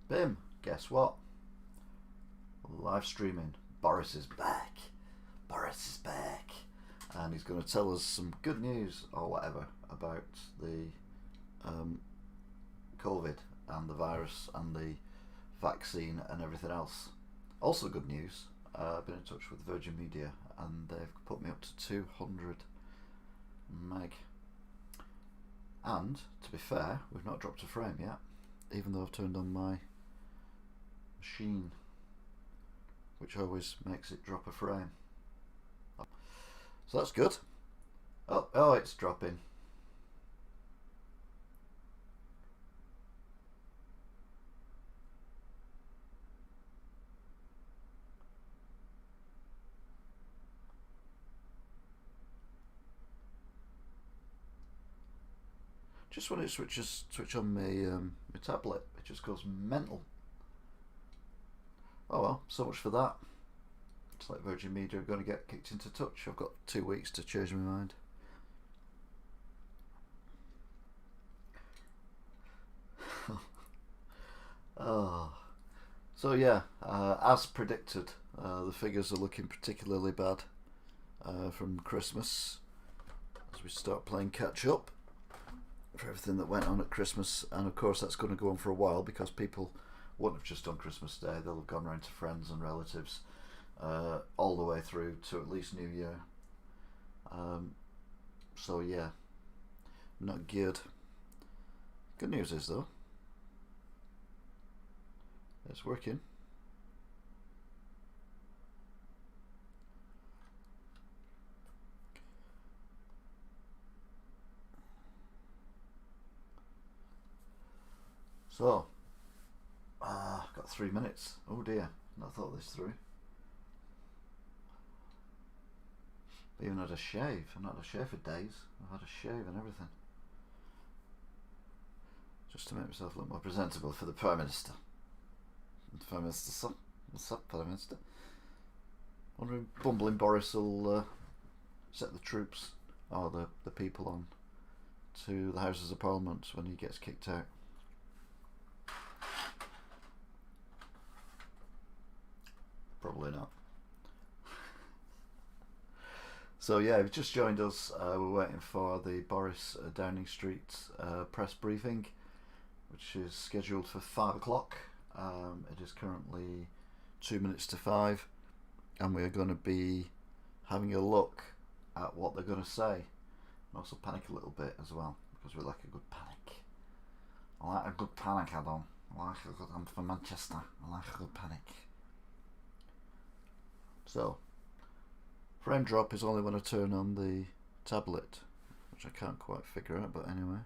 Bim, guess what? Live streaming. Boris is back. Boris is back. And he's going to tell us some good news or whatever about the COVID and the virus and the vaccine and everything else. Also good news, I've been in touch with Virgin Media and they've put me up to 200 meg. And, to be fair, we've not dropped a frame yet, even though I've turned on my machine, which always makes it drop a frame. So that's good. Oh, it's dropping. Just when it switch on my tablet, it just goes mental. Oh well, so much for that. It's like Virgin Media are going to get kicked into touch. I've got 2 weeks to change my mind. Oh. So yeah, as predicted, the figures are looking particularly bad from Christmas as we start playing catch up for everything that went on at Christmas, and of course that's going to go on for a while because people won't have just done Christmas Day, they'll have gone round to friends and relatives all the way through to at least New Year. So yeah, not good. Good news is though, it's working. So, got 3 minutes. Oh dear, not thought this through. Even had a shave. I've not had a shave for days. I've had a shave and everything. Just to make myself look more presentable for the Prime Minister. Prime Minister, sir. What's up, Prime Minister? Wondering if bumbling Boris will set the troops, or the people on, to the Houses of Parliament when he gets kicked out. Probably not. So yeah, if you just joined us, we're waiting for the Boris Downing Street press briefing, which is scheduled for 5 o'clock. It is currently 2 minutes to 5, and we're going to be having a look at what they're going to say, and also panic a little bit as well, because we like a good panic. I like a good panic, Adam. I'm from Manchester. I like a good panic. So, frame drop is only when I turn on the tablet, which I can't quite figure out, but anyway.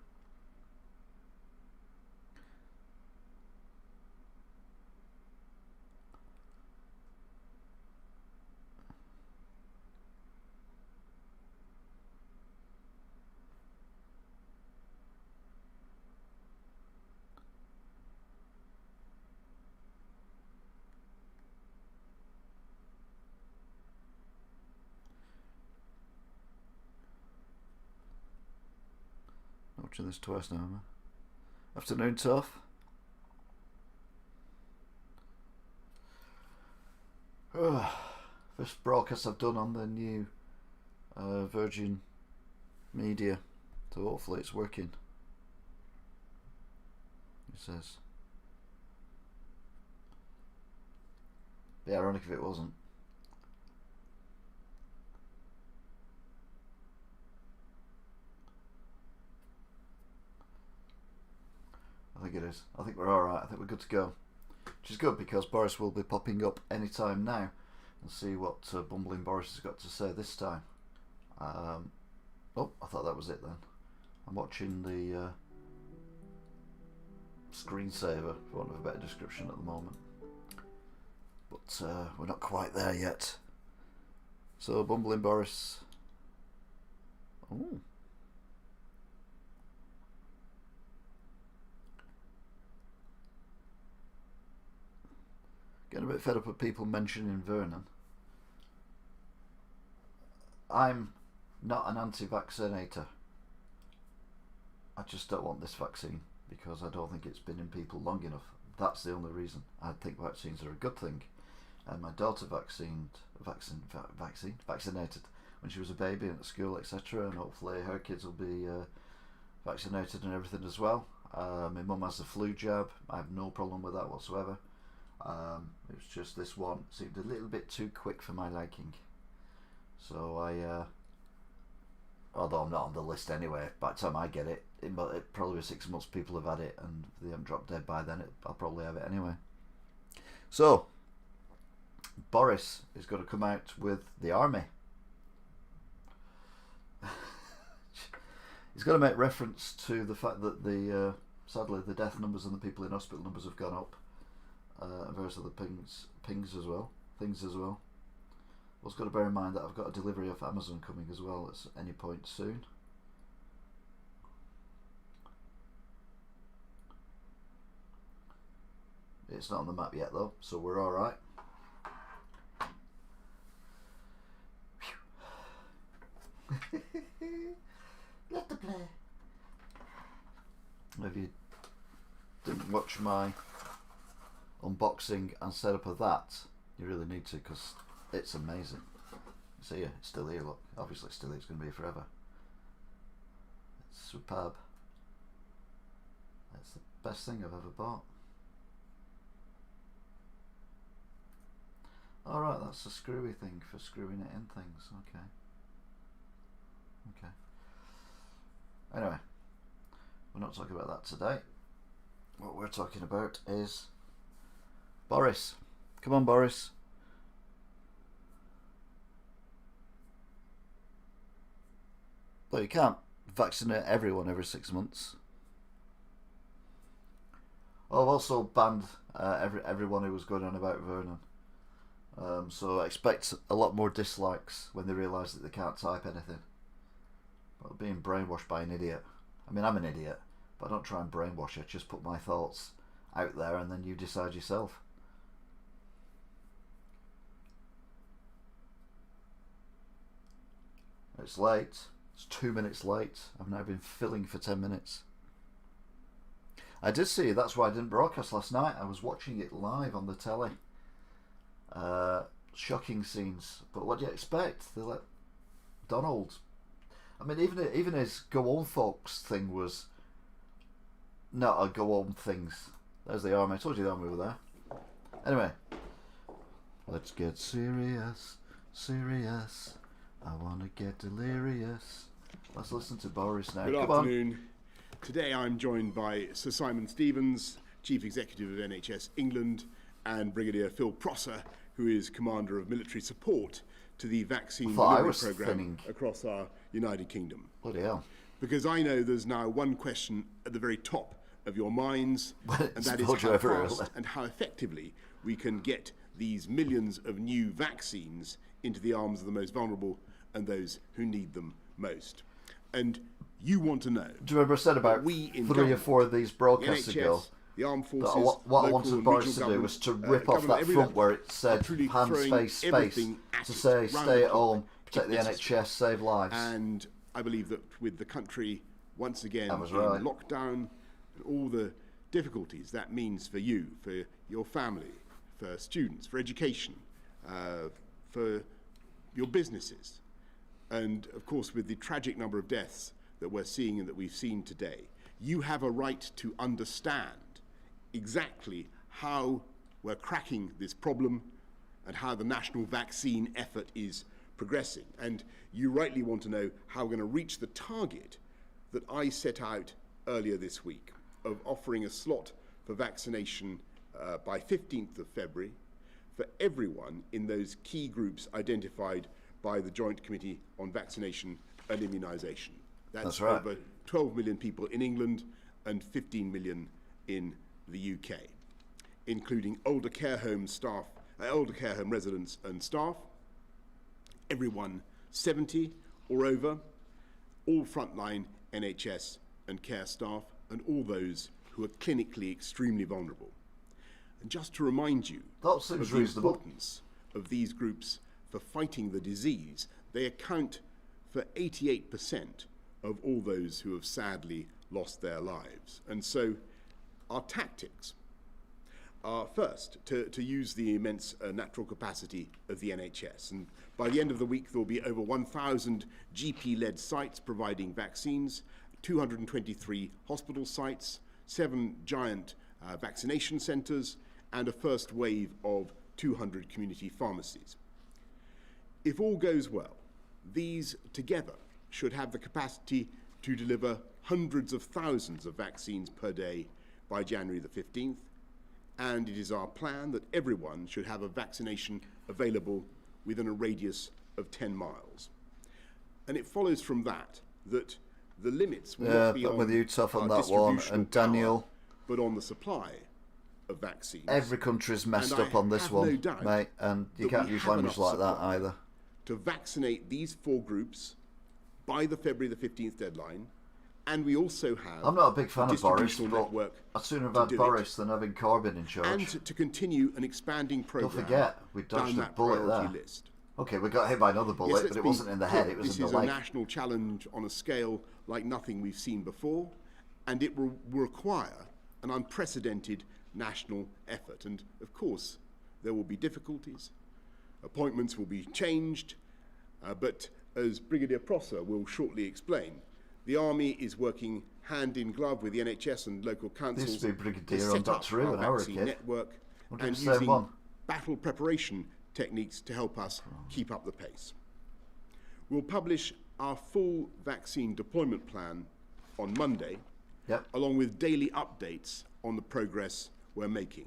Watching this twice now, am I? Afternoon, tough. First broadcast I've done on the new Virgin Media, so hopefully it's working. It says. Be ironic if it wasn't. I think it is. I think we're alright. I think we're good to go. Which is good because Boris will be popping up any time now and see what bumbling Boris has got to say this time. Oh, I thought that was it then. I'm watching the screensaver, for want of a better description at the moment. But we're not quite there yet. So, bumbling Boris. Oh. Getting a bit fed up with people mentioning Vernon. I'm not an anti-vaccinator. I just don't want this vaccine because I don't think it's been in people long enough. That's the only reason. I think vaccines are a good thing. And my daughter vaccinated when she was a baby and at school, etc. And hopefully her kids will be vaccinated and everything as well. My mum has the flu jab. I have no problem with that whatsoever. It was just this one seemed a little bit too quick for my liking. So although I'm not on the list anyway, by the time I get it, it probably be 6 months people have had it, and if they haven't dropped dead by then, I'll probably have it anyway. So, Boris is going to come out with the army. He's going to make reference to the fact that sadly the death numbers and the people in hospital numbers have gone up. Various other things as well. Also got to bear in mind that I've got a delivery off Amazon coming as well at any point soon. It's not on the map yet though, so we're alright. Let the play. If you didn't watch my unboxing and setup of that, you really need to, because it's amazing. See, yeah, it's still here, look. Obviously it's still here, it's going to be here forever. It's superb. It's the best thing I've ever bought. Alright, that's a screwy thing for screwing it in things. Okay. Anyway, we're not talking about that today. What we're talking about is Boris. Come on, Boris. Well, you can't vaccinate everyone every 6 months. I've also banned everyone who was going on about Vernon. So I expect a lot more dislikes when they realise that they can't type anything. But being brainwashed by an idiot. I mean, I'm an idiot, but I don't try and brainwash you. I just put my thoughts out there and then you decide yourself. It's late. It's 2 minutes late. I've now been filling for 10 minutes. I did see, that's why I didn't broadcast last night. I was watching it live on the telly. Shocking scenes. But what do you expect? They let Donald... I mean, even his go on folks thing was not a go on things. There's the army. I told you the army were there. Anyway, let's get serious. I want to get delirious. Let's listen to Boris now. Good afternoon. Today I'm joined by Sir Simon Stevens, Chief Executive of NHS England, and Brigadier Phil Prosser, who is Commander of Military Support to the vaccine delivery programme across our United Kingdom. Bloody hell. Because I know there's now one question at the very top of your minds, and that is how fast and how effectively we can get these millions of new vaccines into the arms of the most vulnerable and those who need them most. And you want to know... Do you remember I said about 3 or 4 of these broadcasts ago? The armed forces, what I wanted Boris to do was to rip off that front where it said hand, space, to say stay at home, protect the NHS, save lives. And I believe that with the country once again in right. lockdown, and all the difficulties that means for you, for your family, for students, for education, for your businesses, and of course with the tragic number of deaths that we're seeing and that we've seen today, you have a right to understand exactly how we're cracking this problem and how the national vaccine effort is progressing. And you rightly want to know how we're going to reach the target that I set out earlier this week of offering a slot for vaccination by 15th of February for everyone in those key groups identified by the Joint Committee on Vaccination and Immunisation. That's right. Over 12 million people in England and 15 million in the UK, including older care home residents and staff, everyone 70 or over, all frontline NHS and care staff, and all those who are clinically extremely vulnerable. And just to remind you of the importance of these groups for fighting the disease, they account for 88% of all those who have sadly lost their lives. And so our tactics are first to use the immense natural capacity of the NHS. And by the end of the week, there will be over 1,000 GP-led sites providing vaccines, 223 hospital sites, 7 giant vaccination centres, and a first wave of 200 community pharmacies. If all goes well, these together should have the capacity to deliver hundreds of thousands of vaccines per day by January the 15th, and it is our plan that everyone should have a vaccination available within a radius of 10 miles. And it follows from that that the limits will not be on whether you tough on our that one, distributional and Daniel, power, but on the supply of vaccines. every country's messed And up I on this have one, no doubt mate, and you that can't we use have language enough like that supply either. to vaccinate these 4 groups by the February the 15th deadline, and we also have I'm not a big fan a of Boris, distributional but network I'd sooner have to had do Boris than having Corbyn in charge. and to continue an expanding programme Don't forget, we down dodged a that bullet priority there. list. Okay, we got hit by another bullet, Yes, but it wasn't in the head, it was this in the is leg. a national challenge on a scale like nothing we've seen before, and it will require an unprecedented national effort. And of course, there will be difficulties. Appointments will be changed, but as Brigadier Prosser will shortly explain, the Army is working hand in glove with the NHS and local councils Used to be Brigadier to on set up Doctor Who our when I was a vaccine kid. network Wonder if and it's the same using one. battle preparation techniques to help us keep up the pace. We'll publish our full vaccine deployment plan on Monday, Yep. along with daily updates on the progress we're making.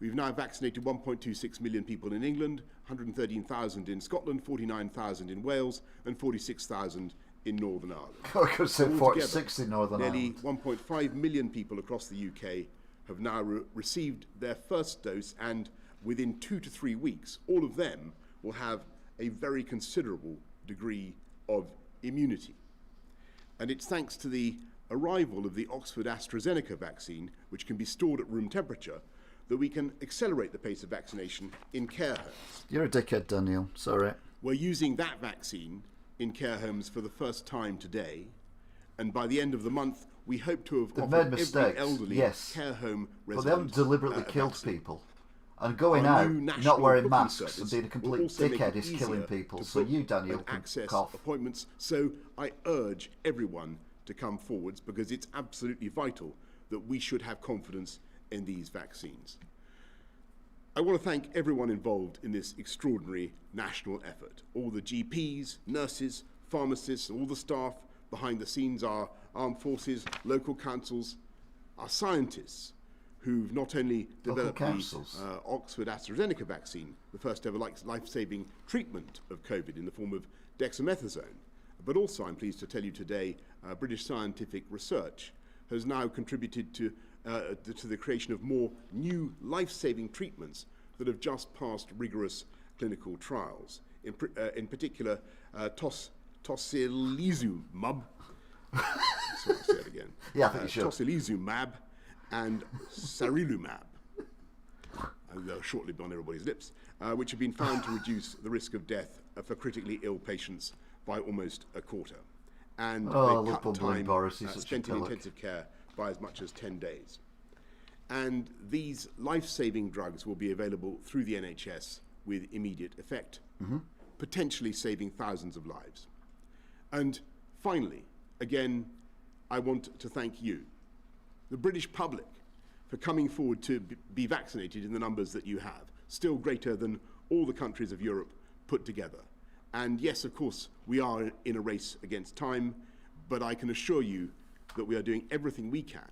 We've now vaccinated 1.26 million people in England, 113,000 in Scotland, 49,000 in Wales, and 46,000 in Northern Ireland. I could say Altogether, 46 in Northern nearly Ireland. 1.5 million people across the UK have now received their first dose, and within 2 to 3 weeks, all of them will have a very considerable degree of immunity. And it's thanks to the arrival of the Oxford AstraZeneca vaccine, which can be stored at room temperature, that we can accelerate the pace of vaccination in care homes. You're a dickhead, Daniel. Sorry. We're using that vaccine in care homes for the first time today, and by the end of the month, we hope to have They've offered made every mistakes, elderly yes, care home but resident they haven't deliberately a killed vaccine. people. And going Our out, new national not wearing booking masks and service being a will complete also make dickhead it is killing easier people. to So book you, Daniel, and can access cough. appointments. So I urge everyone to come forwards, because it's absolutely vital that we should have confidence in these vaccines. I want to thank everyone involved in this extraordinary national effort. All the GPs, nurses, pharmacists, all the staff behind the scenes, our armed forces, local councils, our scientists, who've not only developed the Oxford AstraZeneca vaccine, the first ever life-saving treatment of COVID in the form of dexamethasone, but also, I'm pleased to tell you today, British scientific research has now contributed to the creation of more new life-saving treatments that have just passed rigorous clinical trials. In particular, tocilizumab. Sorry, I'll say it again. Yeah, I think you should. Tocilizumab and sarilumab. They'll shortly be on everybody's lips, which have been found to reduce the risk of death for critically ill patients by almost a quarter. And they cut time Boris, he's such a spent in pillock. intensive care by as much as 10 days. And these life-saving drugs will be available through the NHS with immediate effect, potentially saving thousands of lives. And finally, again, I want to thank you, the British public, for coming forward to be vaccinated in the numbers that you have, still greater than all the countries of Europe put together. And yes, of course, we are in a race against time, but I can assure you that we are doing everything we can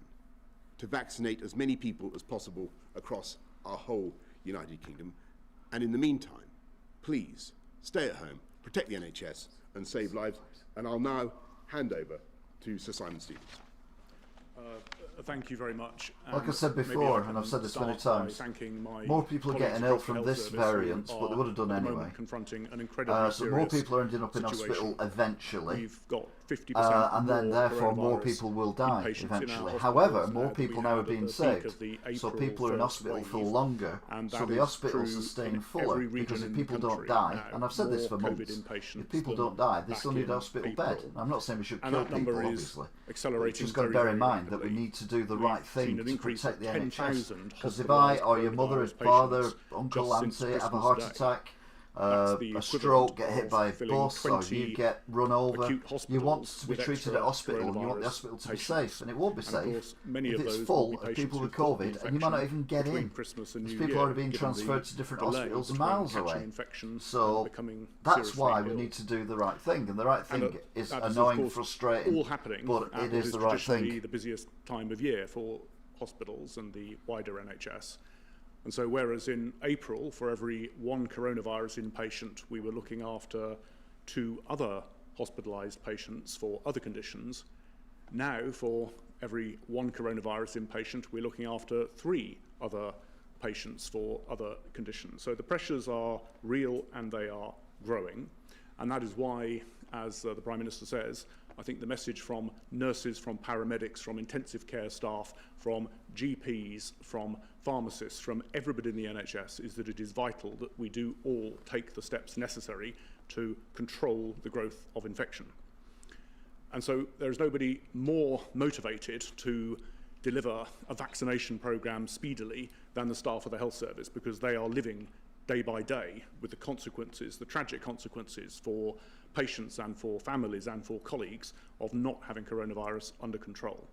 to vaccinate as many people as possible across our whole United Kingdom. And in the meantime, please stay at home, protect the NHS and save lives. And I'll now hand over to Sir Simon Stevens. Thank you very much. Like I said before, and I've said this many times, more people are getting ill from this variant, but they would have done anyway. Confronting an incredibly so more people are ending up in hospital eventually. We've got 50% and then more therefore more coronavirus people will die inpatients in our eventually. hospitals However, now more than we people now had are at being the peak saved, of the so April people are in first hospital for wave. longer, And so that the is hospitals true are staying in fuller, every region because if in people the don't country die, now, and I've said this for more months, COVID inpatients if people than don't die, they back still need a in hospital April. bed. I'm not saying we should And kill that number people, is obviously. accelerating Just got to very, bear very in mind that we rapidly. need to do the We've right seen thing an to increase protect of the NHS. 10,000 Because if I hospitalised or your mother, coronavirus father, patients uncle, just since auntie have a Christmas heart Day. attack, That's the a equivalent stroke, get hit of by a filling bus, or you 20 get run over, acute you want hospitals to be with treated extra at hospital, and you want the coronavirus hospital to be patients. safe, and it won't be And of safe course, many if of it's those will full be of patients people with who've got the COVID, and you might not infection even get between in. Christmas and Because New people Year, are being given the transferred to different delay hospitals between miles catching away. infections and So becoming that's seriously why we ill. need to do the right thing, and the right thing And is that is, of annoying, course, frustrating, all happening but at it what is the right traditionally thing. the busiest time of year for hospitals and the wider NHS. And so whereas in April, for every one coronavirus inpatient, we were looking after 2 other hospitalised patients for other conditions, now for every one coronavirus inpatient, we're looking after 3 other patients for other conditions. So the pressures are real and they are growing. And that is why, as the Prime Minister says, I think the message from nurses, from paramedics, from intensive care staff, from GPs, from pharmacists, from everybody in the NHS is that it is vital that we do all take the steps necessary to control the growth of infection. And so there is nobody more motivated to deliver a vaccination programme speedily than the staff of the health service, because they are living day by day with the consequences, the tragic consequences for patients and for families and for colleagues of not having coronavirus under control.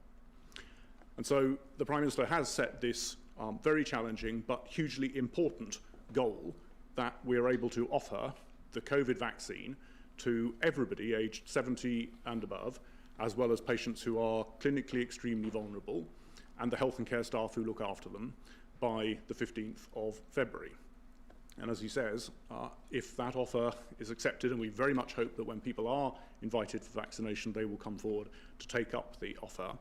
And so the Prime Minister has set this very challenging but hugely important goal that we are able to offer the COVID vaccine to everybody aged 70 and above, as well as patients who are clinically extremely vulnerable and the health and care staff who look after them by the 15th of February. And as he says, if that offer is accepted, and we very much hope that when people are invited for vaccination, they will come forward to take up the offer,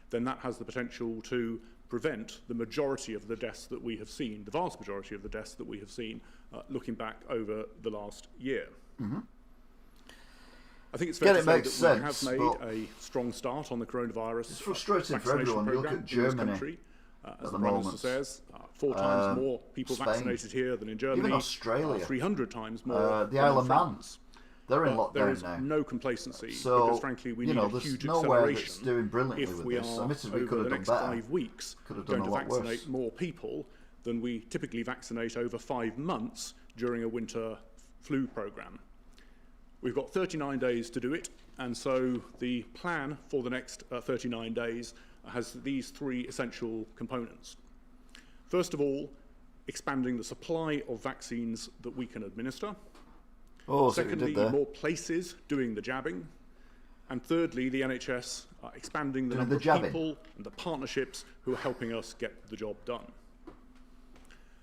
then that has the potential to prevent the majority of the deaths that we have seen, the vast majority of the deaths that we have seen looking back over the last year. Mm-hmm. I think it's fair to say that sense, we have made a strong start on the coronavirus it's frustrating for vaccination everyone. You look programme at Germany in this country. As the at Prime moment. Minister says, 4 times more people Spain, vaccinated here than in Germany. even Australia, 300 times more the than Isle in of Man. France. They're in But there lockdown is now. no complacency, So, because frankly we need a there's huge nowhere that's acceleration doing brilliantly if with we this. are, Admittedly, we could over have the done next better. 5 weeks, Could have done going a to lot worse. vaccinate more people than we typically vaccinate over 5 months during a winter flu programme. We've got 39 days to do it, and so the plan for the next 39 days has these 3 essential components. First of all, expanding the supply of vaccines that we can administer. Oh, Secondly, so more places doing the jabbing. And thirdly, the NHS expanding the Doing number the of jabbing. people and the partnerships who are helping us get the job done.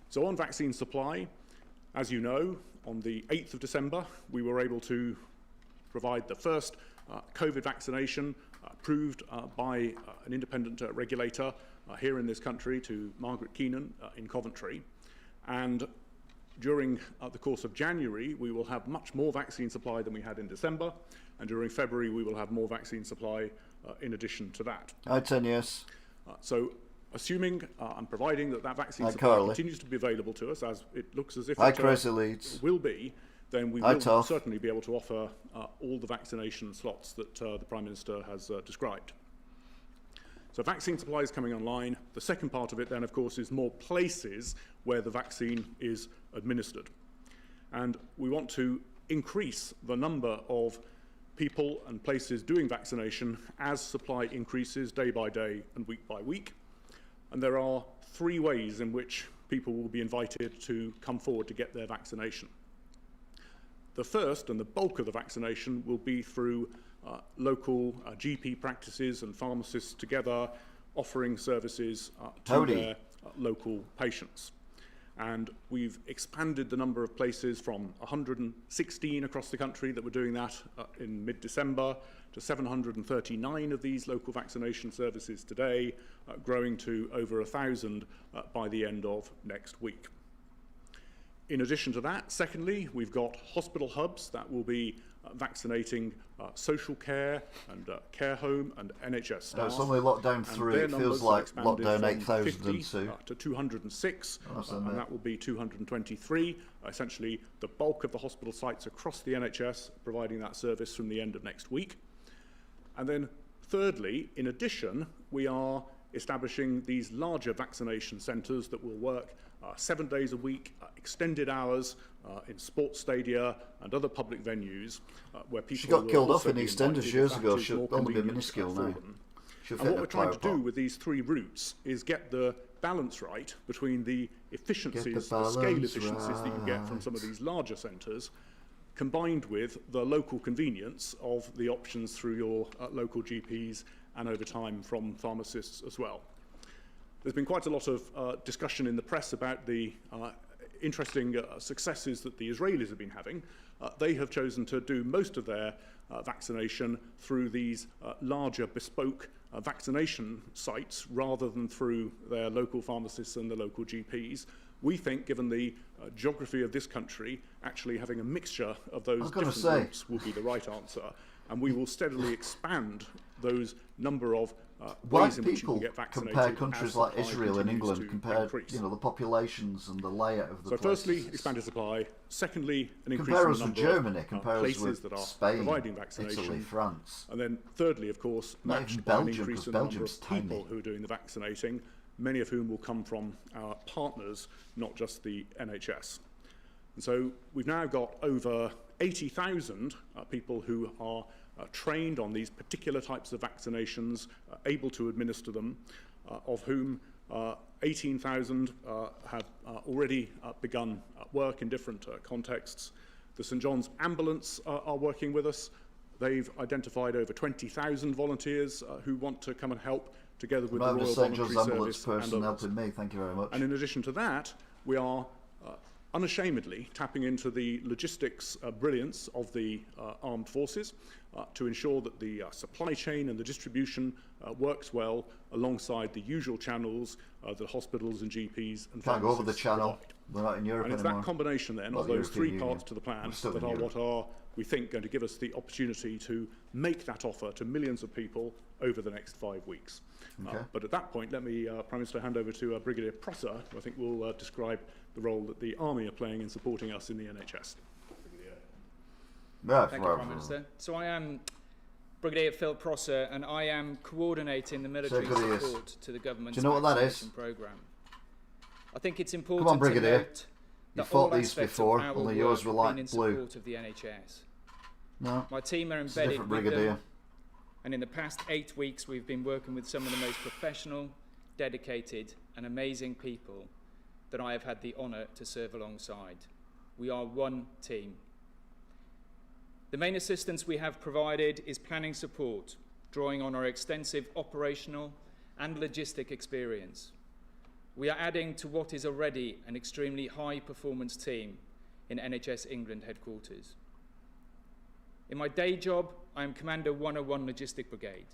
So on vaccine supply, as you know, on the 8th of December, we were able to provide the first COVID vaccination approved by an independent regulator here in this country to Margaret Keenan in Coventry. And during the course of January, we will have much more vaccine supply than we had in December. And during February, we will have more vaccine supply in addition to that. I 10 years. So assuming and providing that that vaccine Hi, supply Carly. continues to be available to us, as it looks as if Hi, it Crazy Leeds. will be, then we Hi, will Toff. certainly be able to offer all the vaccination slots that the Prime Minister has described. So vaccine supply is coming online. The second part of it then, of course, is more places where the vaccine is administered. And we want to increase the number of people and places doing vaccination as supply increases day by day and week by week. And there are 3 ways in which people will be invited to come forward to get their vaccination. The first and the bulk of the vaccination will be through local GP practices and pharmacists together offering services to their local patients. And we've expanded the number of places from 116 across the country that were doing that in mid-December to 739 of these local vaccination services today, growing to over 1,000 by the end of next week. In addition to that, secondly, we've got hospital hubs that will be vaccinating social care and care home and NHS staff. No, it's only lockdown 3. It feels like lockdown 8002. To 206, and that will be 223. Essentially, the bulk of the hospital sites across the NHS providing that service from the end of next week. And then thirdly, in addition, we are establishing these larger vaccination centres that will work 7 days a week, extended hours in sports stadia and other public venues where people. She got killed off in EastEnders years ago. She'll only be minuscule now. And what we're trying to do with these 3 routes is get the balance right between the efficiencies, the scale efficiencies that you get from some of these larger centres, combined with the local convenience of the options through your local GPs and over time from pharmacists as well. There's been quite a lot of discussion in the press about the interesting successes that the Israelis have been having. They have chosen to do most of their vaccination through these larger bespoke vaccination sites rather than through their local pharmacists and the local GPs. We think, given the geography of this country, actually having a mixture of those different routes will be the right answer, and we will steadily expand those number of ways in which you can get vaccinated. Compare countries like Israel and England, compare the populations and the layout of the places. So firstly, expanded supply. Secondly, an increase compare in us the with number Germany, of compare us places with that are Spain, providing vaccination. Italy, France. And then thirdly, of course, Not matched even by an Belgium, increase in because the number Belgium's of people tiny. who are doing the vaccinating, many of whom will come from our partners, not just the NHS. And so we've now got over 80,000 people who are trained on these particular types of vaccinations, able to administer them, of whom 18,000 have already begun work in different contexts. The St John's Ambulance are working with us. They've identified over 20,000 volunteers who want to come and help together with the Royal Voluntary Service person helping me. Thank you very much. And in addition to that, we are unashamedly tapping into the logistics brilliance of the armed forces to ensure that the supply chain and the distribution works well alongside the usual channels that hospitals and GPs and can't go over the channel. Provide. We're not in Europe and it's anymore. that combination then of those 3 parts to the plan that are what are, we think, going to give us the opportunity to make that offer to millions of people over the next 5 weeks. Okay. But at that point, let me, Prime Minister, hand over to Brigadier Prosser, who I think will describe the role that the Army are playing in supporting us in the NHS. Yeah, thank you, Prime Minister. So I am Brigadier Phil Prosser, and I am coordinating the military support to the government's vaccination programme. I think it's important to note that all aspects of our work have been in support of the NHS. No, my team are embedded with them, and in the past 8 weeks we've been working with some of the most professional, dedicated and amazing people that I have had the honour to serve alongside. We are one team. The main assistance we have provided is planning support, drawing on our extensive operational and logistic experience. We are adding to what is already an extremely high-performance team in NHS England headquarters. In my day job, I am Commander 101 Logistic Brigade,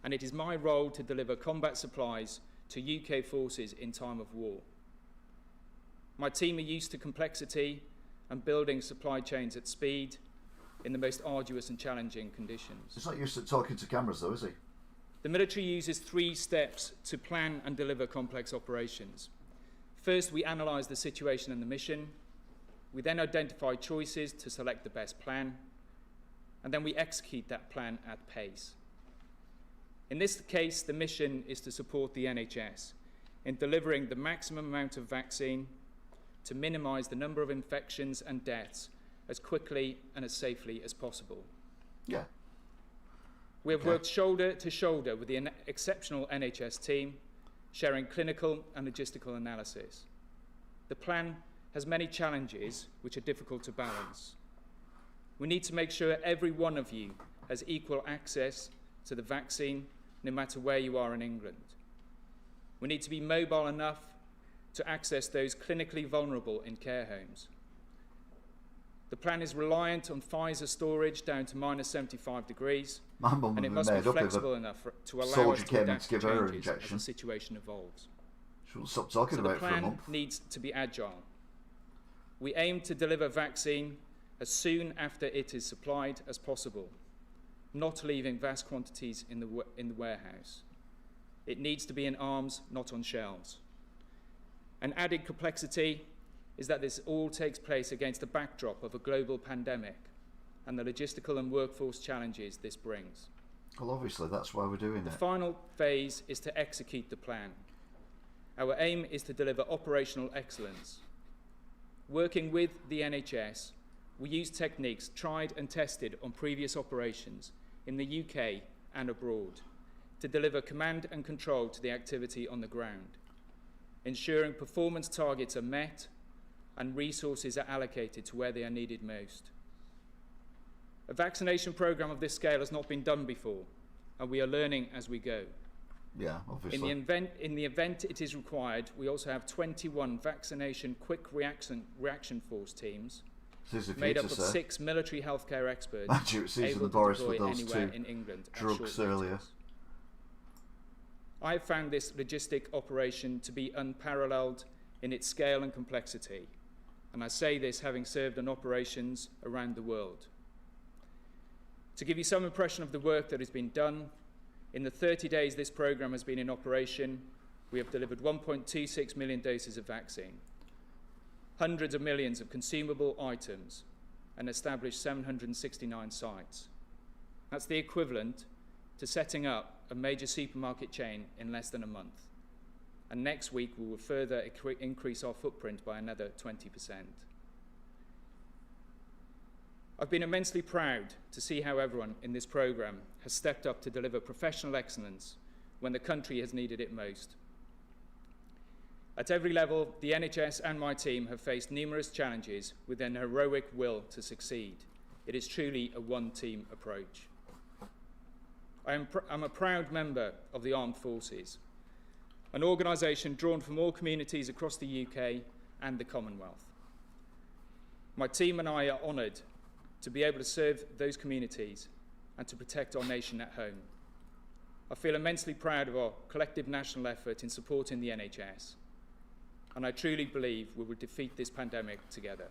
and it is my role to deliver combat supplies to UK forces in time of war. My team are used to complexity and building supply chains at speed in the most arduous and challenging conditions. He's not used to talking to cameras though, is he? The military uses 3 steps to plan and deliver complex operations. First, we analyse the situation and the mission. We then identify choices to select the best plan. And then we execute that plan at pace. In this case, the mission is to support the NHS in delivering the maximum amount of vaccine to minimise the number of infections and deaths as quickly and as safely as possible. Yeah. We have worked shoulder to shoulder with the exceptional NHS team, sharing clinical and logistical analysis. The plan has many challenges which are difficult to balance. We need to make sure every one of you has equal access to the vaccine, no matter where you are in England. We need to be mobile enough to access those clinically vulnerable in care homes. The plan is reliant on Pfizer storage down to -75 degrees, and it must be flexible enough to allow us to adapt to changes as the situation evolves. She won't stop talking about it for a month. The plan needs to be agile. We aim to deliver vaccine as soon after it is supplied as possible, not leaving vast quantities in the warehouse. It needs to be in arms, not on shelves. An added complexity is that this all takes place against the backdrop of a global pandemic and the logistical and workforce challenges this brings. Well, obviously, that's why we're doing The it. final phase is to execute the plan. Our aim is to deliver operational excellence. Working with the NHS, we use techniques tried and tested on previous operations in the UK and abroad to deliver command and control to the activity on the ground, ensuring performance targets are met and resources are allocated to where they are needed most. A vaccination programme of this scale has not been done before, and we are learning as we go. Yeah, obviously. In the event it is required, we also have 21 vaccination quick reaction force teams made up of 6 military healthcare experts able to Boris deploy with those anywhere 2 in England at drugs short earlier. notice. I have found this logistic operation to be unparalleled in its scale and complexity, and I say this having served on operations around the world. To give you some impression of the work that has been done, in the 30 days this programme has been in operation, we have delivered 1.26 million doses of vaccine, hundreds of millions of consumable items, and established 769 sites. That's the equivalent to setting up a major supermarket chain in less than a month. And next week we will further increase our footprint by another 20%. I've been immensely proud to see how everyone in this programme has stepped up to deliver professional excellence when the country has needed it most. At every level, the NHS and my team have faced numerous challenges with an heroic will to succeed. It is truly a one-team approach. I'm a proud member of the Armed Forces, an organisation drawn from all communities across the UK and the Commonwealth. My team and I are honoured to be able to serve those communities and to protect our nation at home. I feel immensely proud of our collective national effort in supporting the NHS, and I truly believe we will defeat this pandemic together.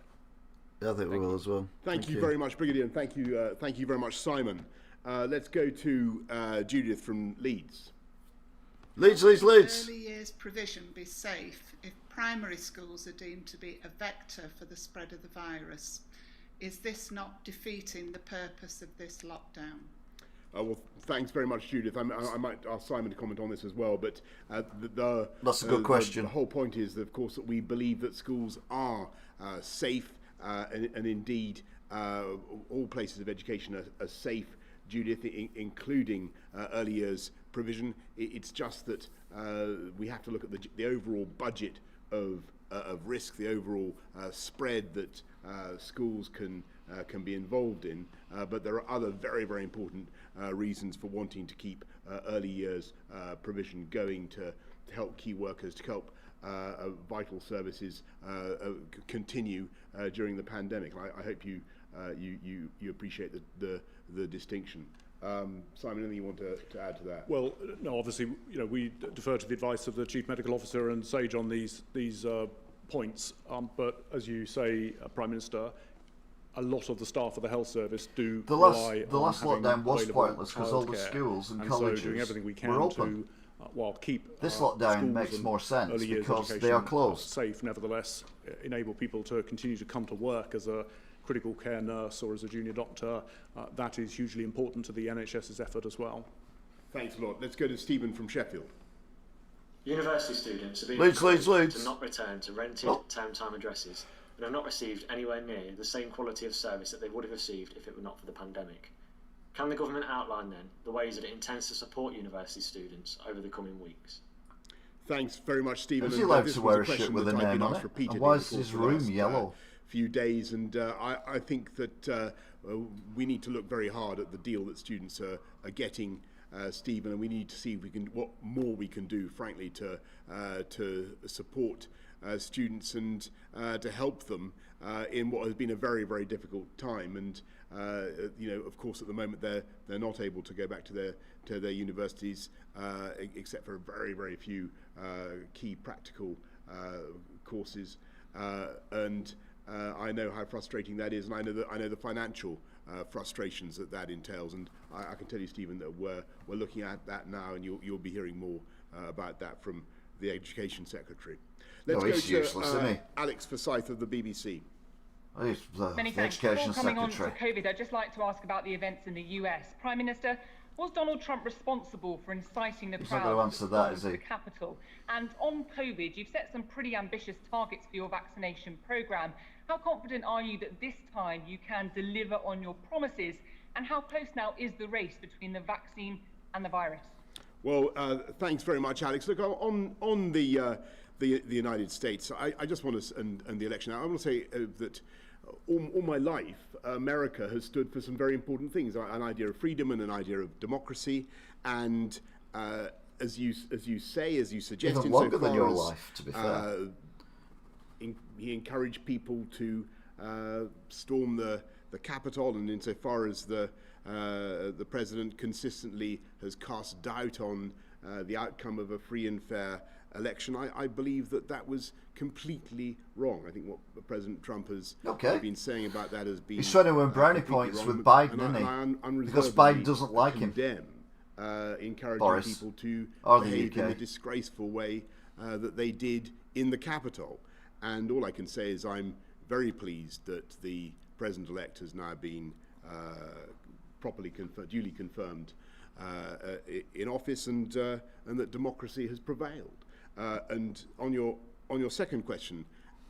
Yeah, I think we will as well. Thank you very much, Brigadier, and thank you very much, Simon. Let's go to Judith from Leeds. Leeds. Early years provision be safe if primary schools are deemed to be a vector for the spread of the virus? Is this not defeating the purpose of this lockdown? Well, thanks very much, Judith. I might ask Simon to comment on this as well, but that's a good question. The whole point is, that, of course, that we believe that schools are safe, and indeed all places of education are safe, Judith, including early years provision. It's just that we have to look at the overall budget of risk, the overall spread that schools can be involved in, but there are other very, very important reasons for wanting to keep early years provision going to help key workers, to help vital services continue during the pandemic. I hope you appreciate the distinction. Simon, anything you want to add to that? Well, no, obviously, we defer to the advice of the Chief Medical Officer and SAGE on these points. But as you say, Prime Minister, a lot of the staff of the health service do rely on the last lockdown was pointless because all the childcare, schools and so colleges doing everything we can were open. To keep this lockdown schools makes and more sense early years because education they are closed. Safe, nevertheless, enable people to continue to come to work as a critical care nurse or as a junior doctor. That is hugely important to the NHS's effort as well. Thanks a lot. Let's go to Stephen from Sheffield. University students have been Leeds. to not return to rented term time addresses and have not received anywhere near the same quality of service that they would have received if it were not for the pandemic. Can the government outline then the ways that it intends to support university students over the coming weeks? Thanks very much, Stephen. Is he allowed to wear a shirt with a name on it? And why is his room yellow? Few days, and I think that we need to look very hard at the deal that students are getting, Stephen, and we need to see if what more we can do, frankly, to support students and to help them in what has been a very, very difficult time. And of course, at the moment they're not able to go back to their universities except for very, very few key practical courses, and I know how frustrating that is, and I know the financial frustrations that entails. And I can tell you, Stephen, that we're looking at that now, and you'll be hearing more about that from the Education Secretary. Let's go to useless, isn't he? Alex Forsyth of the BBC. He's the Many thanks. Education Before coming on to Secretary. COVID, I'd just like to ask about the events in the US. Prime Minister, was Donald Trump responsible for inciting the He's not crowd going to answer that, is to he? the Capitol? And on COVID, you've set some pretty ambitious targets for your vaccination programme. How confident are you that this time you can deliver on your promises? And how close now is the race between the vaccine and the virus? Well, thanks very much, Alex. Look, on the United States, I just want to, and the election, I want to say that all my life, America has stood for some very important things, an idea of freedom and an idea of democracy. And as you suggest, even longer than your life, to be fair. He encouraged people to storm the Capitol, and insofar as the president consistently has cast doubt on the outcome of a free and fair election, I believe that was completely wrong. I think what President Trump has been saying about that has been... He's trying to win brownie points wrong, with Biden, isn't he? Because Biden doesn't like him. Encouraging Boris, people to or the behave UK. in the disgraceful way that they did in the Capitol. And all I can say is I'm very pleased that the President-elect has now been duly confirmed in office, and that democracy has prevailed. And on your second question,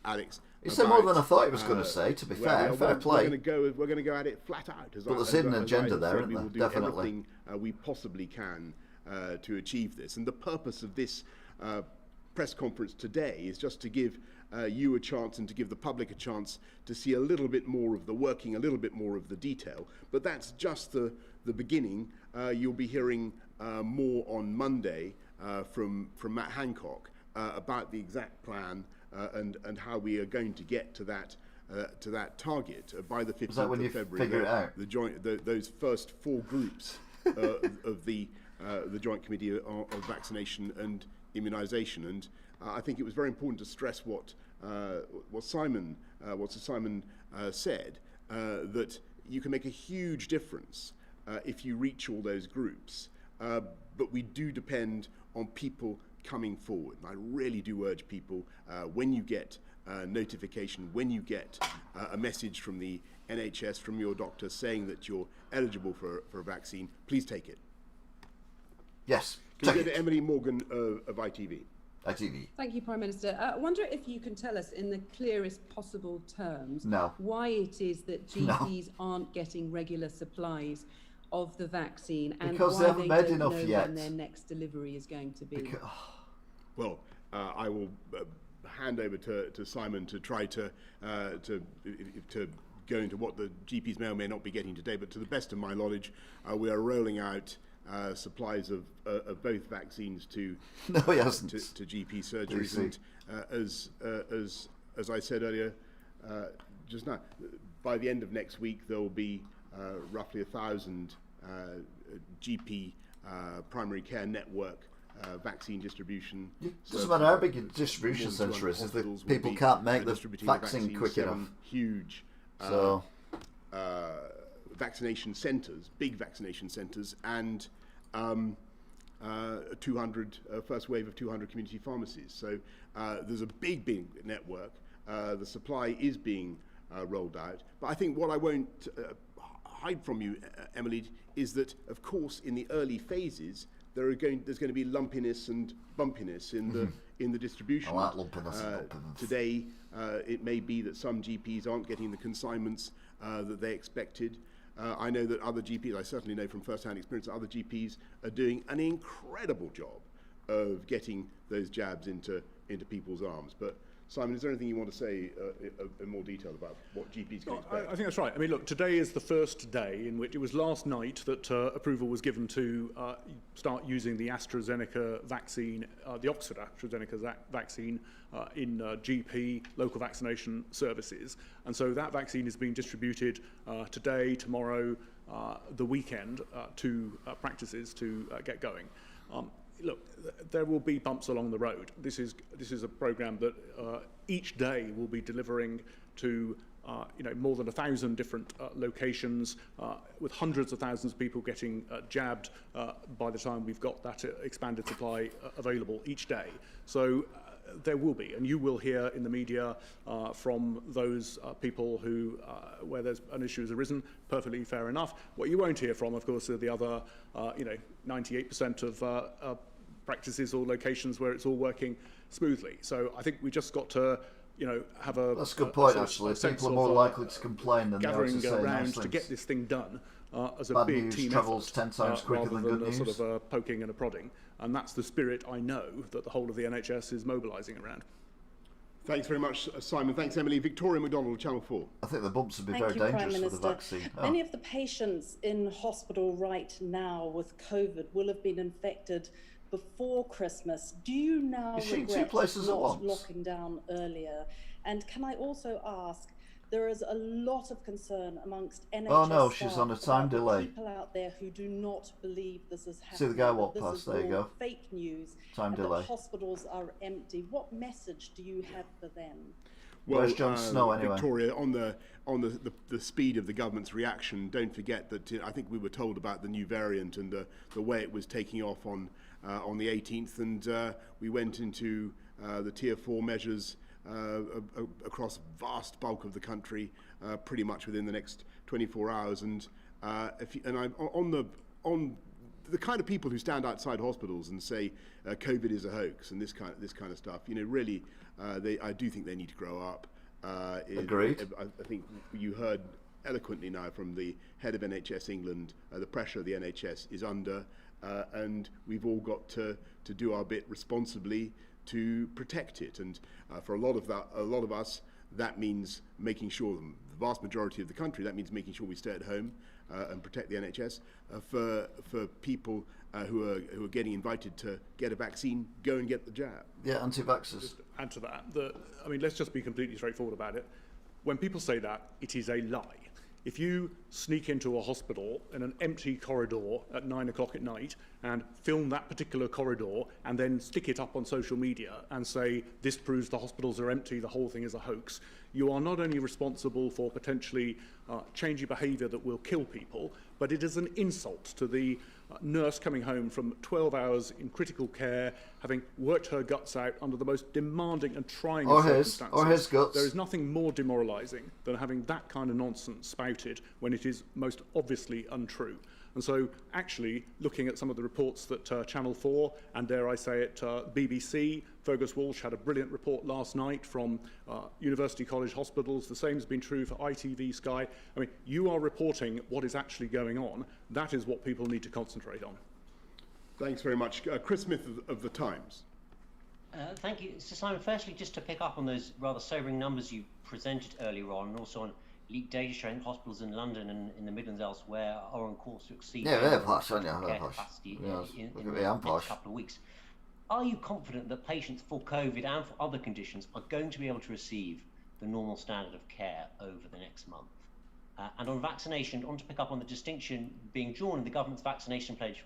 Alex, he said more than I thought he was going to say. To be fair, fair play. We're going to go at it flat out. But there's hidden agenda there, isn't there? We will do everything we possibly can to achieve this. And the purpose of this press conference today is just to give you a chance and to give the public a chance to see a little bit more of the working, a little bit more of the detail. But that's just the beginning. You'll be hearing more on Monday from Matt Hancock about the exact plan and how we are going to get to that target by the 15th of February. Figure it out? Those first four groups of the Joint Committee of Vaccination and Immunisation, and I think it was very important to stress what Simon said, that you can make a huge difference if you reach all those groups, but we do depend on people coming forward. And I really do urge people, when you get notification, when you get a message from the NHS, from your doctor saying that you're eligible for a vaccine, please take it. Yes. Can you go to Emily Morgan of ITV? ITV. Thank you, Prime Minister. I wonder if you can tell us in the clearest possible terms why it is that GPs aren't getting regular supplies of the vaccine, and because why they haven't made don't enough know yet. when their next delivery is going to be. Well, I will hand over to Simon to try to go into what the GPs may or may not be getting today. But to the best of my knowledge, we are rolling out supplies of both vaccines to to GP surgeries, and as I said earlier, just now, by the end of next week there will be roughly 1,000 GP primary care network vaccine distribution. It doesn't matter how big a distribution centre is, if the people can't make the vaccine quick enough. Huge vaccination centres, big vaccination centres, and 200 first wave of 200 community pharmacies. So there's a big network. The supply is being rolled out. But I think what I won't hide from you, Emily, is that, of course, in the early phases, there's going to be lumpiness and bumpiness in the distribution. I like lumpiness and bumpiness. Today, it may be that some GPs aren't getting the consignments that they expected. I know that other GPs, I certainly know from first-hand experience, that other GPs are doing an incredible job of getting those jabs into people's arms. But Simon, is there anything you want to say in more detail about what GPs can expect? I think that's right. I mean, look, today is the first day in which it was last night that approval was given to start using the AstraZeneca vaccine, the Oxford AstraZeneca vaccine in GP local vaccination services. And so that vaccine is being distributed today, tomorrow, the weekend to practices to get going. look, there will be bumps along the road. This is a programme that each day will be delivering to more than 1,000 different locations, with hundreds of thousands of people getting jabbed by the time we've got that expanded supply available each day. So there will be, and you will hear in the media from those people who, where there's an issue has arisen, perfectly fair enough. What you won't hear from, of course, are the other, 98% of practices or locations where it's all working smoothly. So I think we just got to have a... That's a good point, actually. People are more likely to complain than they are to say gathering around nice to things. get this thing done as a Bad big news team travels effort, 10 times quicker rather than than good a news. sort of poking and a prodding. And that's the spirit I know that the whole of the NHS is mobilising around. Thanks very much, Simon. Thanks, Emily. Victoria McDonald, Channel 4. I think the bumps would be Thank very you, Prime dangerous for Minister. the vaccine. Many of the patients in hospital right now with COVID will have been infected before Christmas. Do you now regret not locking down earlier? And can I also ask, there is a lot of concern amongst NHS she's on a time delay. People out there who do not believe this is happening. See the guy walk past, there you go. Fake news. Time and delay. That hospitals are empty. What message do you have for them? Well, Where's Jon Snow anyway? Victoria, on the speed of the government's reaction, don't forget that I think we were told about the new variant and the way it was taking off on the 18th, and we went into the Tier 4 measures across a vast bulk of the country pretty much within the next 24 hours. And on the kind of people who stand outside hospitals and say COVID is a hoax and this kind of stuff, really, I do think they need to grow up. Agreed. I think you heard eloquently now from the head of NHS England the pressure the NHS is under, and we've all got to do our bit responsibly to protect it. And for a lot of us, that means making sure, the vast majority of the country, that means making sure we stay at home and protect the NHS. For people who are getting invited to get a vaccine, go and get the jab. Yeah, anti-vaxxers. Just add to that, let's just be completely straightforward about it. When people say that, it is a lie. If you sneak into a hospital in an empty corridor at 9 o'clock at night and film that particular corridor and then stick it up on social media and say, this proves the hospitals are empty, the whole thing is a hoax, you are not only responsible for potentially changing behaviour that will kill people, but it is an insult to the nurse coming home from 12 hours in critical care, having worked her guts out under the most demanding and trying of circumstances. Or his guts. There is nothing more demoralising than having that kind of nonsense spouted when it is most obviously untrue. And so actually looking at some of the reports that Channel 4 and, dare I say it, BBC, Fergus Walsh had a brilliant report last night from University College Hospitals. The same has been true for ITV, Sky. I mean, you are reporting what is actually going on. That is what people need to concentrate on. Thanks very much. Chris Smith of The Times. Thank you. So Simon, firstly, just to pick up on those rather sobering numbers you presented earlier on, and also on leaked data showing hospitals in London and in the Midlands elsewhere are on course to exceed they're posh, aren't care they? capacity In the next couple of weeks. Are you confident that patients for COVID and for other conditions are going to be able to receive the normal standard of care over the next month? And on vaccination, I want to pick up on the distinction being drawn in the government's vaccination pledge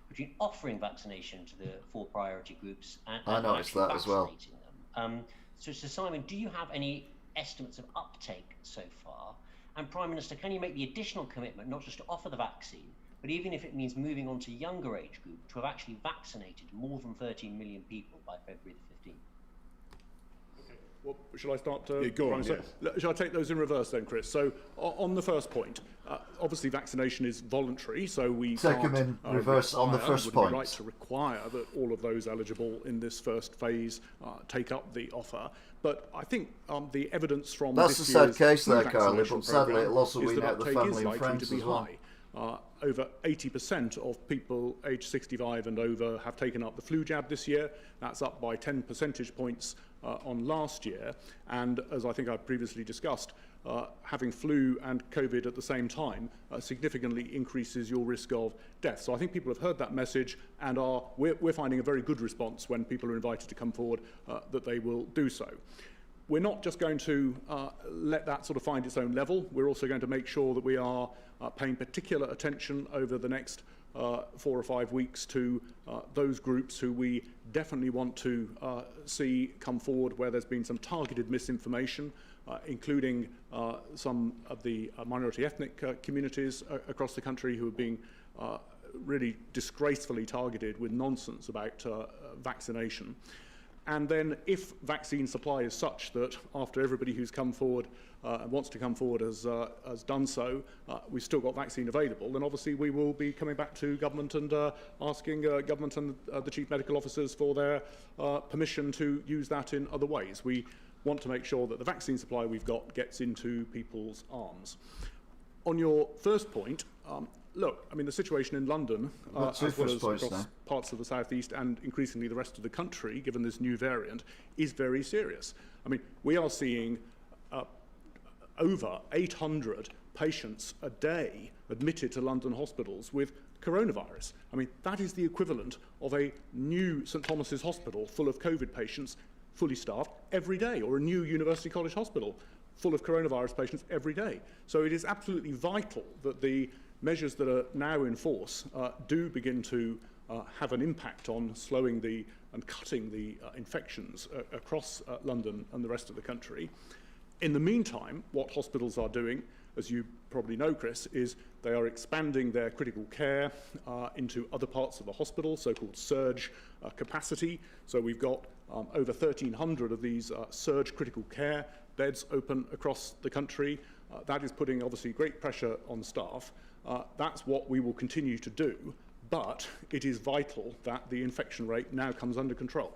between offering vaccination to the 4 priority groups and actually vaccinating them. So Simon, do you have any estimates of uptake so far? And Prime Minister, can you make the additional commitment not just to offer the vaccine, but even if it means moving on to younger age group to have actually vaccinated more than 13 million people by February the 15th? Okay. Well, shall I start? Go on, yes. Shall I take those in reverse then, Chris? So on the first point, obviously vaccination is voluntary, so we take them in reverse on the first point. Be right to require that all of those eligible in this first phase take up the offer. But I think the evidence from that's this a sad year's case there, Carly. But sadly, program it'll also is weed that out the uptake family is and likely friends to be as well. high. Over 80% of people aged 65 and over have taken up the flu jab this year. That's up by 10 percentage points on last year. And as I think I previously discussed, having flu and COVID at the same time significantly increases your risk of death. So I think people have heard that message and we're finding a very good response when people are invited to come forward that they will do so. We're not just going to let that sort of find its own level. We're also going to make sure that we are paying particular attention over the next 4 or 5 weeks to those groups who we definitely want to see come forward where there's been some targeted misinformation, including some of the minority ethnic communities across the country who are being really disgracefully targeted with nonsense about vaccination. And then if vaccine supply is such that after everybody who's come forward and wants to come forward has done so, we've still got vaccine available, then obviously we will be coming back to government and asking government and the chief medical officers for their permission to use that in other ways. We want to make sure that the vaccine supply we've got gets into people's arms. On your first point, look, I mean, the situation in London, as well as across parts of the southeast and increasingly the rest of the country, given this new variant, is very serious. I mean, we are seeing over 800 patients a day admitted to London hospitals with coronavirus. I mean, that is the equivalent of a new St Thomas's hospital full of COVID patients, fully staffed, every day, or a new University College hospital full of coronavirus patients every day. So it is absolutely vital that the measures that are now in force do begin to have an impact on slowing and cutting the infections across London and the rest of the country. In the meantime, what hospitals are doing, as you probably know, Chris, is they are expanding their critical care into other parts of the hospital, so-called surge capacity. So we've got over 1,300 of these surge critical care beds open across the country. That is putting, obviously, great pressure on staff. That's what we will continue to do, but it is vital that the infection rate now comes under control.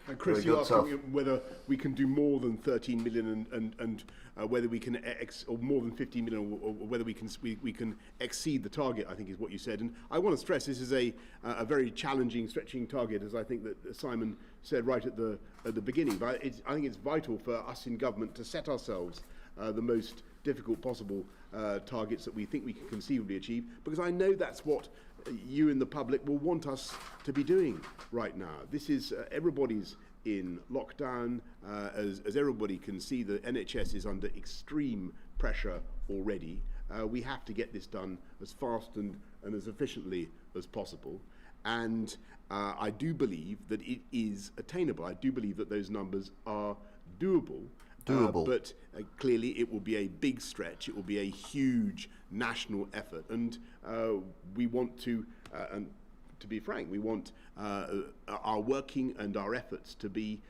And Chris, you're asking whether we can do more than 13 million and whether we can or more than 50 million, or whether we can exceed the target, I think is what you said. And I want to stress this is a very challenging, stretching target, as I think that Simon said right at the beginning. But I think it's vital for us in government to set ourselves the most difficult possible targets that we think we can conceivably achieve, because I know that's what you in the public will want us to be doing right now. This is everybody's in lockdown. As everybody can see, the NHS is under extreme pressure already. We have to get this done as fast and as efficiently as possible. And I do believe that it is attainable. I do believe that those numbers are doable. But clearly it will be a big stretch. It will be a huge national effort. And we want to, and to be frank, we want our working and our efforts to be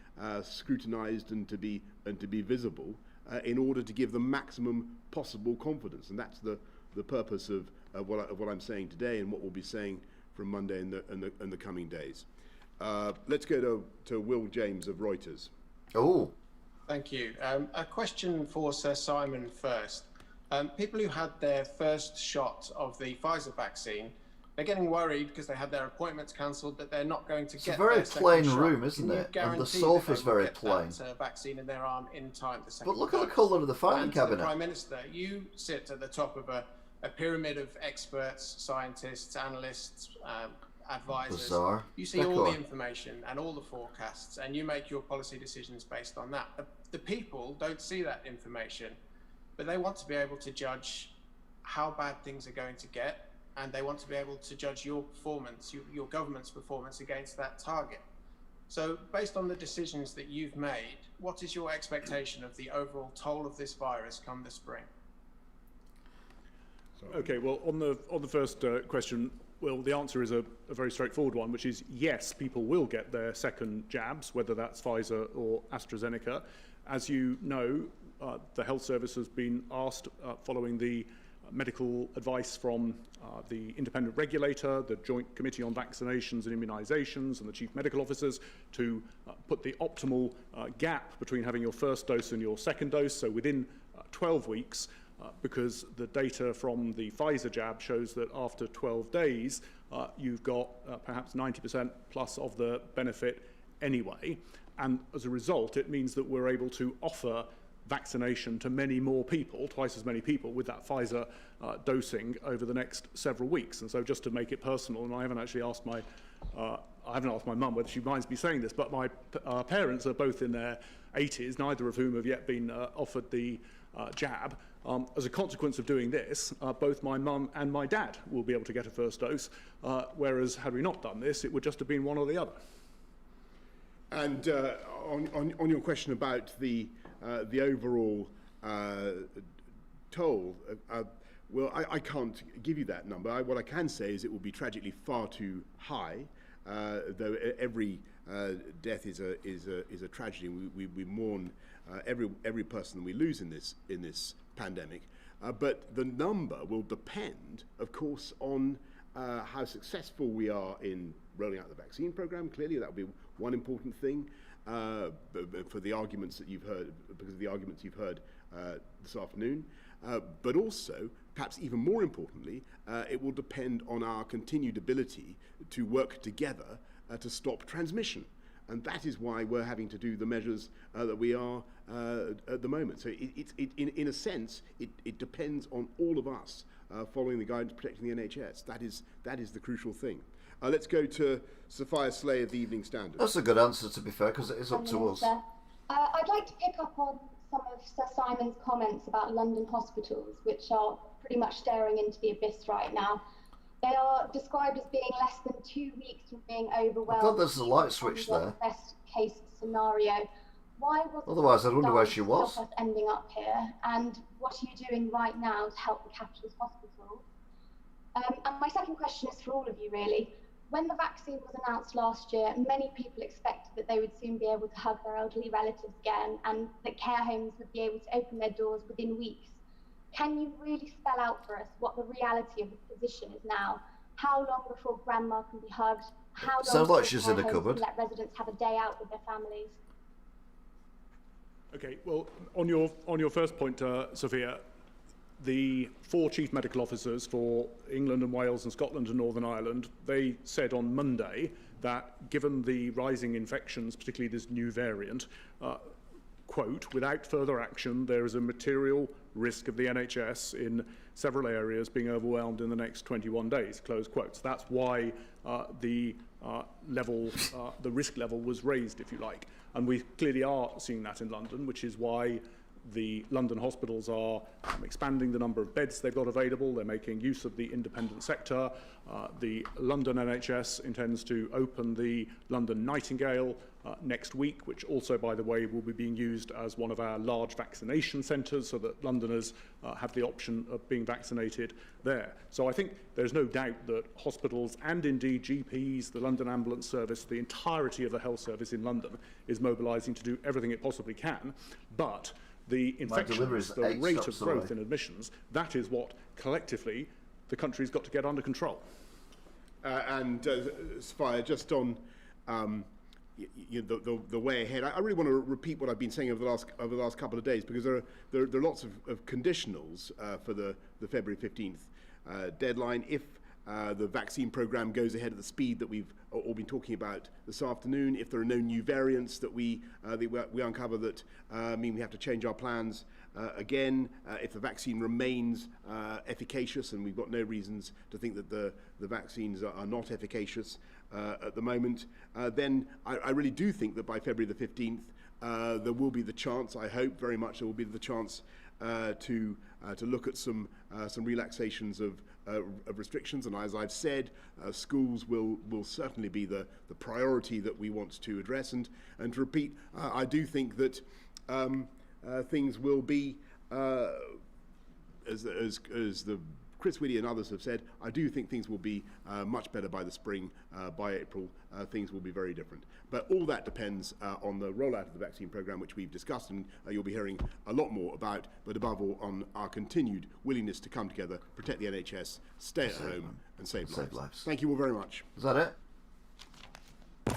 scrutinised and to be visible in order to give the maximum possible confidence. And that's the purpose of what I'm saying today and what we'll be saying from Monday and the coming days. Let's go to Will James of Reuters. Oh. Thank you. A question for Sir Simon first. People who had their first shot of the Pfizer vaccine, they're getting worried because they had their appointments cancelled that they're not going to get their second shot. It's a very plain room, isn't it? And the sofa's very plain. That vaccine in their arm in time for second. But look at the colour of the filing cabinet. The Prime Minister, you sit at the top of a pyramid of experts, scientists, analysts, advisors. Bizarre. You see all the information and all the forecasts, and you make your policy decisions based on that. The people don't see that information, but they want to be able to judge how bad things are going to get, and they want to be able to judge your performance, your government's performance against that target. So based on the decisions that you've made, what is your expectation of the overall toll of this virus come the spring? Okay, well, on the first question, well, the answer is a very straightforward one, which is yes, people will get their second jabs, whether that's Pfizer or AstraZeneca. As you know, the health service has been asked, following the medical advice from the independent regulator, the Joint Committee on Vaccinations and Immunisations, and the chief medical officers, to put the optimal gap between having your first dose and your second dose, so within 12 weeks, because the data from the Pfizer jab shows that after 12 days, you've got perhaps 90% plus of the benefit anyway. And as a result, it means that we're able to offer vaccination to many more people, twice as many people, with that Pfizer dosing over the next several weeks. And so, just to make it personal, and I haven't actually asked my mum whether she minds me saying this, but my parents are both in their 80s, neither of whom have yet been offered the jab. As a consequence of doing this, both my mum and my dad will be able to get a first dose, whereas had we not done this, it would just have been one or the other. And on your question about the overall toll, well, I can't give you that number. What I can say is it will be tragically far too high, though every death is a tragedy. We mourn every person we lose in this pandemic, but the number will depend, of course, on how successful we are in rolling out the vaccine program. Clearly, that will be one important thing for the arguments that you've heard, because of the arguments you've heard this afternoon. But also, perhaps even more importantly, it will depend on our continued ability to work together to stop transmission. And that is why we're having to do the measures that we are at the moment. So in a sense, it depends on all of us following the guidance protecting the NHS. That is the crucial thing. Let's go to Sophia Slay of the Evening Standard. That's a good answer, to be fair, because it is up to us. I'd like to pick up on some of Sir Simon's comments about London hospitals, which are pretty much staring into the abyss right now. They are described as being less than 2 weeks from being overwhelmed. I thought there's a light switch there. Best case scenario. Why was Otherwise, I'd wonder where she was. Stop us ending up here, and what are you doing right now to help the capital's hospitals? And my second question is for all of you, really. When the vaccine was announced last year, many people expected that they would soon be able to hug their elderly relatives again, and that care homes would be able to open their doors within weeks. Can you really spell out for us what the reality of the position is now? How long before grandma can be hugged? How long sounds like she's in a cupboard. Let residents have a day out with their families? Okay, well, on your first point, Sophia, the 4 chief medical officers for England and Wales and Scotland and Northern Ireland, they said on Monday that given the rising infections, particularly this new variant, quote, without further action, there is a material risk of the NHS in several areas being overwhelmed in the next 21 days, close quotes. That's why the risk level was raised, if you like. And we clearly are seeing that in London, which is why the London hospitals are expanding the number of beds they've got available. They're making use of the independent sector. The London NHS intends to open the London Nightingale next week, which also, by the way, will be being used as one of our large vaccination centres so that Londoners have the option of being vaccinated there. So I think there's no doubt that hospitals and indeed GPs, the London Ambulance Service, the entirety of the health service in London is mobilising to do everything it possibly can. But the infections, the rate of growth in admissions, that is what collectively the country's got to get under control. Sophia, just on the way ahead, I really want to repeat what I've been saying over the last couple of days, because there are lots of conditionals for the February 15th deadline. If the vaccine program goes ahead at the speed that we've all been talking about this afternoon, if there are no new variants that we uncover that mean we have to change our plans again, if the vaccine remains efficacious, and we've got no reasons to think that the vaccines are not efficacious at the moment, then I really do think that by February the 15th there will be the chance, I hope very much there will be the chance to look at some relaxations of restrictions. And as I've said, schools will certainly be the priority that we want to address. And to repeat, I do think that things will be, as the Chris Whitty and others have said, I do think things will be much better by the spring. By April, things will be very different. But all that depends on the rollout of the vaccine programme, which we've discussed, and you'll be hearing a lot more about, but above all, on our continued willingness to come together, protect the NHS, stay at home, and save lives. Thank you all very much. Is that it?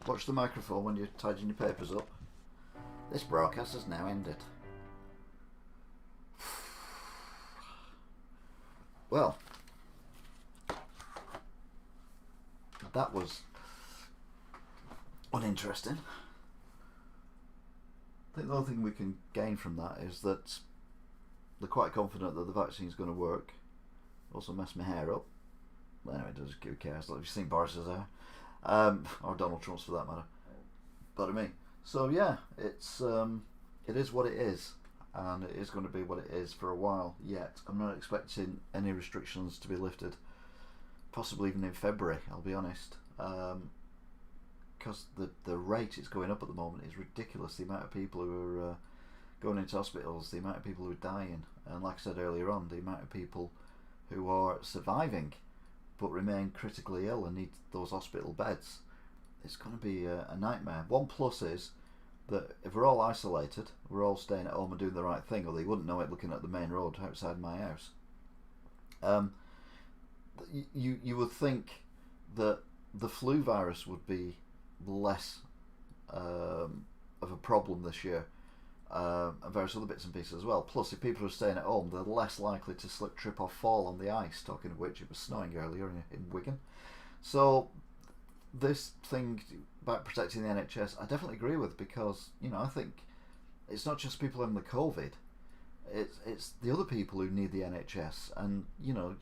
Watch the microphone when you're tidying your papers up. This broadcast has now ended. Well, that was uninteresting. I think the only thing we can gain from that is that they're quite confident that the vaccine's going to work. Also messed my hair up. Well, anyway, who cares? Have you seen Boris's hair? Or Donald Trump's for that matter. But I mean, so yeah, it is what it is. and it is going to be what it is for a while yet. I'm not expecting any restrictions to be lifted, possibly even in February, I'll be honest, because the rate it's going up at the moment is ridiculous. The amount of people who are going into hospitals, the amount of people who are dying, and like I said earlier on, the amount of people who are surviving but remain critically ill and need those hospital beds. It's going to be a nightmare. One plus is that if we're all isolated, we're all staying at home and doing the right thing, although you wouldn't know it looking at the main road outside my house. You would think that the flu virus would be less of a problem this year, and various other bits and pieces as well. Plus, if people are staying at home, they're less likely to slip, trip or fall on the ice. Talking of which, it was snowing earlier in Wigan. So this thing about protecting the NHS, I definitely agree with, because, you know, I think it's not just people having the COVID, it's the other people who need the NHS. And, you know,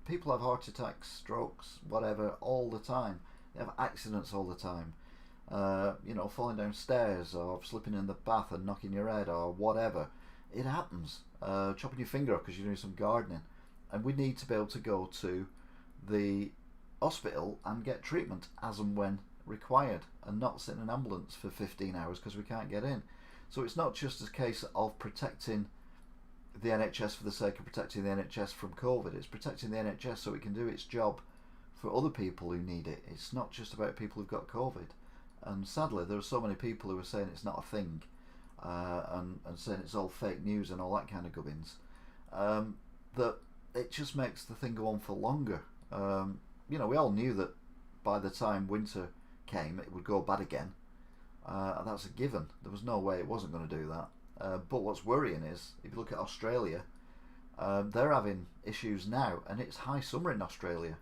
people have heart attacks, strokes, whatever, all the time. They have accidents all the time. You know, falling down stairs or slipping in the bath and knocking your head or whatever. It happens. Chopping your finger off because you're doing some gardening. And we need to be able to go to the hospital and get treatment as and when required, and not sit in an ambulance for 15 hours because we can't get in. So it's not just a case of protecting the NHS for the sake of protecting the NHS from COVID. It's protecting the NHS so it can do its job for other people who need it. It's not just about people who've got COVID. And sadly, there are so many people who are saying it's not a thing, and saying it's all fake news and all that kind of gubbins, that it just makes the thing go on for longer. You know, we all knew that by the time winter came, it would go bad again. And that's a given. There was no way it wasn't going to do that. But what's worrying is, if you look at Australia, they're having issues now, and it's high summer in Australia.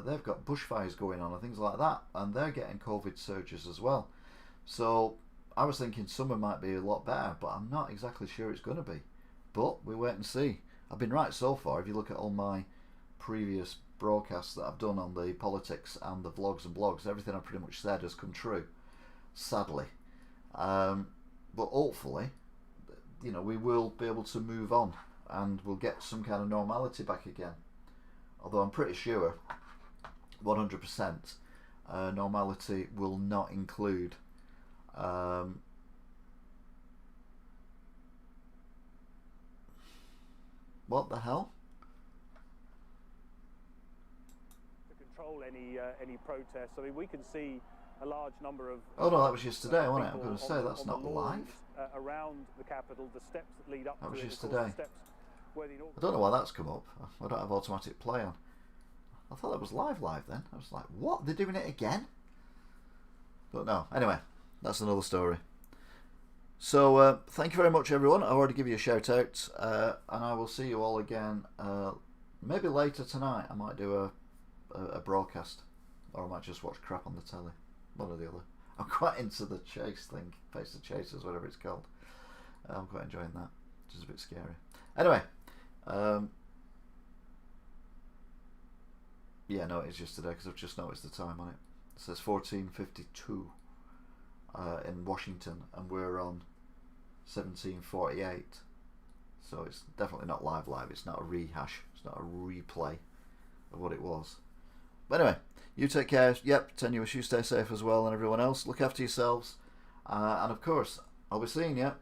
They've got bushfires going on and things like that, and they're getting COVID surges as well. So I was thinking summer might be a lot better, but I'm not exactly sure it's going to be. But we wait and see. I've been right so far. If you look at all my previous broadcasts that I've done on the politics and the vlogs and blogs, everything I've pretty much said has come true, sadly. But hopefully, you know, we will be able to move on and we'll get some kind of normality back again. Although I'm pretty sure 100% normality will not include what the hell? To control any protests. I mean, we can see a large number of. Oh no, that was yesterday, wasn't it? I'm going to say that's not live. Around the capital, the steps that lead up that to was it, yesterday. I don't know why that's come up. I don't have automatic play on. I thought that was live then. I was like, what? They're doing it again? But no. Anyway, that's another story. So, thank you very much, everyone. I've already given you a shout out. And I will see you all again. Maybe later tonight I might do a broadcast. Or I might just watch crap on the telly. One or the other. I'm quite into the chase thing. Face the Chasers, whatever it's called. I'm quite enjoying that. Which is a bit scary. Anyway. Yeah, no, it's just today because I've just noticed the time on it. It says 14:52 in Washington, and we're on 17:48. So it's definitely not live. It's not a rehash. It's not a replay of what it was. But anyway, you take care. Yep, tenuous. You stay safe as well, and everyone else. Look after yourselves. And of course, I'll be seeing you